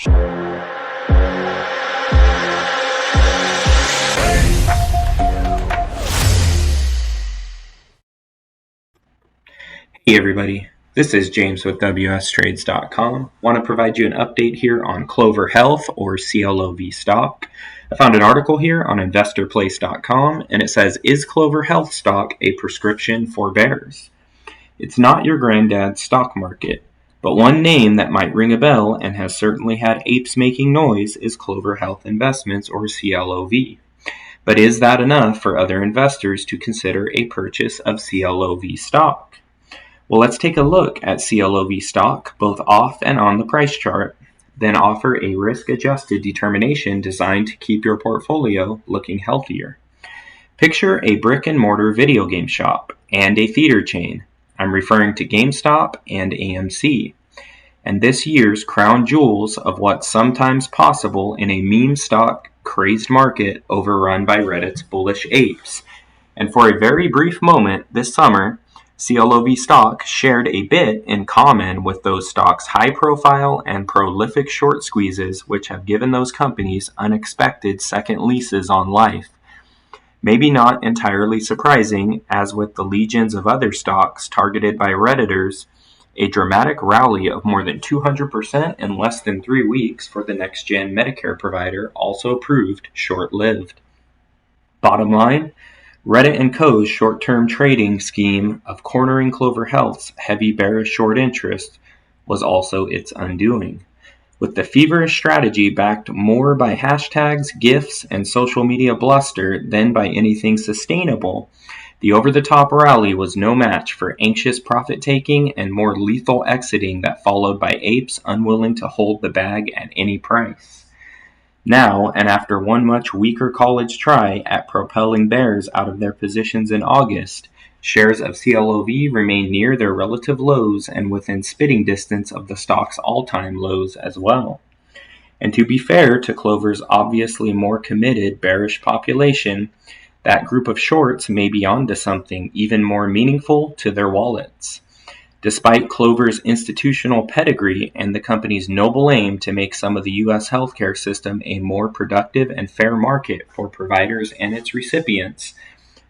Hey everybody, this is James with wstrades.com. Want to provide you an update here on Clover Health or CLOV stock. I found an article here on investorplace.com and it says, is Clover Health stock a prescription for bears? It's not your granddad's stock market, but one name that might ring a bell and has certainly had apes making noise is Clover Health Investments or CLOV. But is that enough for other investors to consider a purchase of CLOV stock? Well, let's take a look at CLOV stock, both off and on the price chart, then offer a risk-adjusted determination designed to keep your portfolio looking healthier. Picture a brick-and-mortar video game shop and a theater chain. I'm referring to GameStop and AMC. And this year's crown jewels of what's sometimes possible in a meme stock crazed market overrun by Reddit's bullish apes. And for a very brief moment this summer, CLOV stock shared a bit in common with those stocks' high-profile and prolific short squeezes, which have given those companies unexpected second leases on life. Maybe not entirely surprising, as with the legions of other stocks targeted by Redditors, a dramatic rally of more than 200% in less than 3 weeks for the next-gen Medicare provider also proved short-lived. Bottom line, Reddit & Co.'s short-term trading scheme of cornering Clover Health's heavy bearish short interest was also its undoing. With the feverish strategy backed more by hashtags, GIFs, and social media bluster than by anything sustainable, the over-the-top rally was no match for anxious profit-taking and more lethal exiting that followed by apes unwilling to hold the bag at any price. Now, and after one much weaker college try at propelling bears out of their positions in August, shares of CLOV remain near their relative lows and within spitting distance of the stock's all-time lows as well. And to be fair to Clover's obviously more committed bearish population, that group of shorts may be onto something even more meaningful to their wallets. Despite Clover's institutional pedigree and the company's noble aim to make some of the U.S. healthcare system a more productive and fair market for providers and its recipients,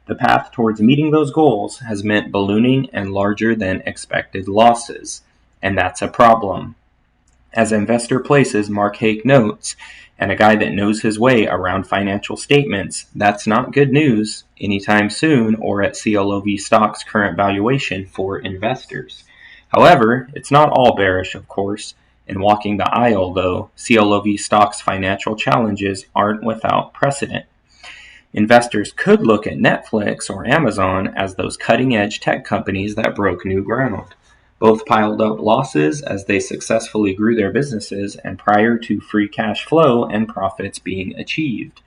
the path towards meeting those goals has meant ballooning and larger than expected losses, and that's a problem. As Investor Place's Mark Hake notes, and a guy that knows his way around financial statements, that's not good news anytime soon or at CLOV stock's current valuation for investors. However, it's not all bearish, of course. In walking the aisle, though, CLOV stock's financial challenges aren't without precedent. Investors could look at Netflix or Amazon as those cutting-edge tech companies that broke new ground. Both piled up losses as they successfully grew their businesses and prior to free cash flow and profits being achieved.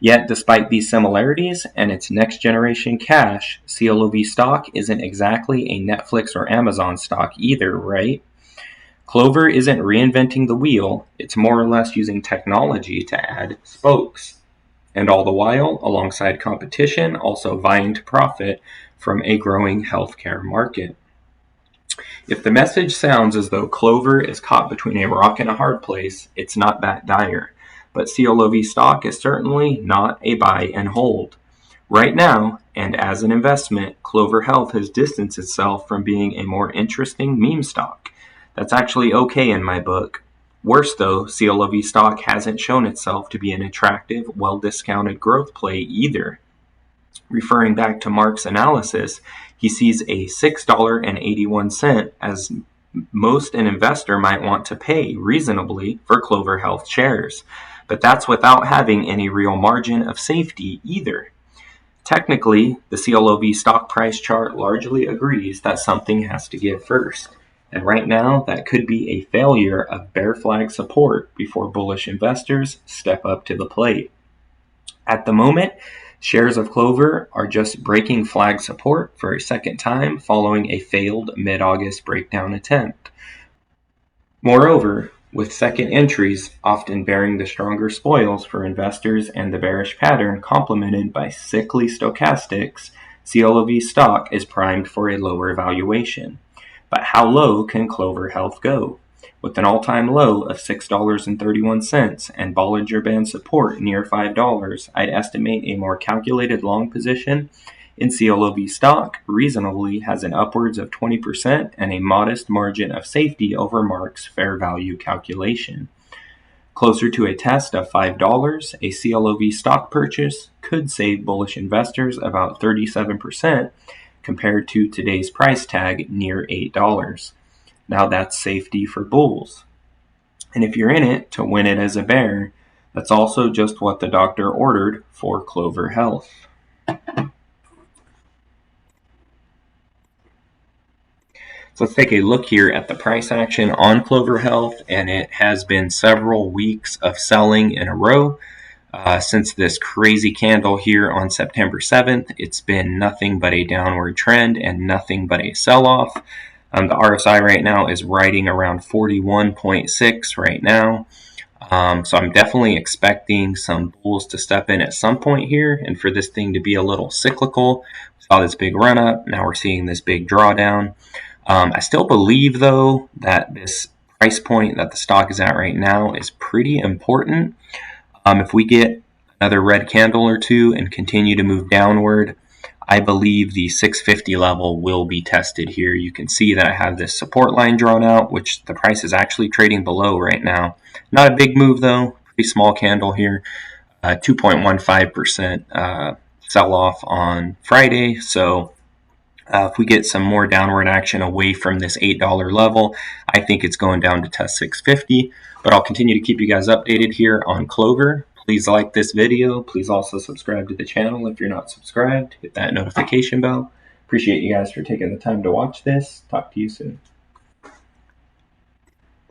Yet, despite these similarities and its next-generation cash, CLOV stock isn't exactly a Netflix or Amazon stock either, right? Clover isn't reinventing the wheel, it's more or less using technology to add spokes. And all the while, alongside competition, also vying to profit from a growing healthcare market. If the message sounds as though Clover is caught between a rock and a hard place, it's not that dire. But CLOV stock is certainly not a buy and hold. Right now, and as an investment, Clover Health has distanced itself from being a more interesting meme stock. That's actually okay in my book. Worse though, CLOV stock hasn't shown itself to be an attractive, well-discounted growth play either. Referring back to Mark's analysis, he sees a $6.81 as most an investor might want to pay reasonably for Clover Health shares. But that's without having any real margin of safety either. Technically, the CLOV stock price chart largely agrees that something has to give first. And right now, that could be a failure of bear flag support before bullish investors step up to the plate. At the moment, shares of Clover are just breaking flag support for a second time following a failed mid-August breakdown attempt. Moreover, with second entries often bearing the stronger spoils for investors and the bearish pattern complemented by sickly stochastics, CLOV stock is primed for a lower valuation. But how low can Clover Health go? With an all-time low of $6.31 and Bollinger Band support near $5, I'd estimate a more calculated long position in CLOV stock reasonably has an upwards of 20% and a modest margin of safety over Mark's fair value calculation. Closer to a test of $5, a CLOV stock purchase could save bullish investors about 37% compared to today's price tag near $8. Now that's safety for bulls. And if you're in it to win it as a bear, that's also just what the doctor ordered for Clover Health. So let's take a look here at the price action on Clover Health, and it has been several weeks of selling in a row. Since this crazy candle here on September 7th, it's been nothing but a downward trend and nothing but a sell-off. The RSI right now is riding around 41.6 right now. So I'm definitely expecting some bulls to step in at some point here and for this thing to be a little cyclical. We saw this big run up. Now we're seeing this big drawdown. I still believe, though, that this price point that the stock is at right now is pretty important. If we get another red candle or two and continue to move downward, I believe the 650 level will be tested here. You can see that I have this support line drawn out, which the price is actually trading below right now. Not a big move though, pretty small candle here, 2.15% sell off on Friday. So if we get some more downward action away from this $8 level, I think it's going down to test 650. But I'll continue to keep you guys updated here on Clover. Please like this video. Please also subscribe to the channel if you're not subscribed. Hit that notification bell. Appreciate you guys for taking the time to watch this. Talk to you soon.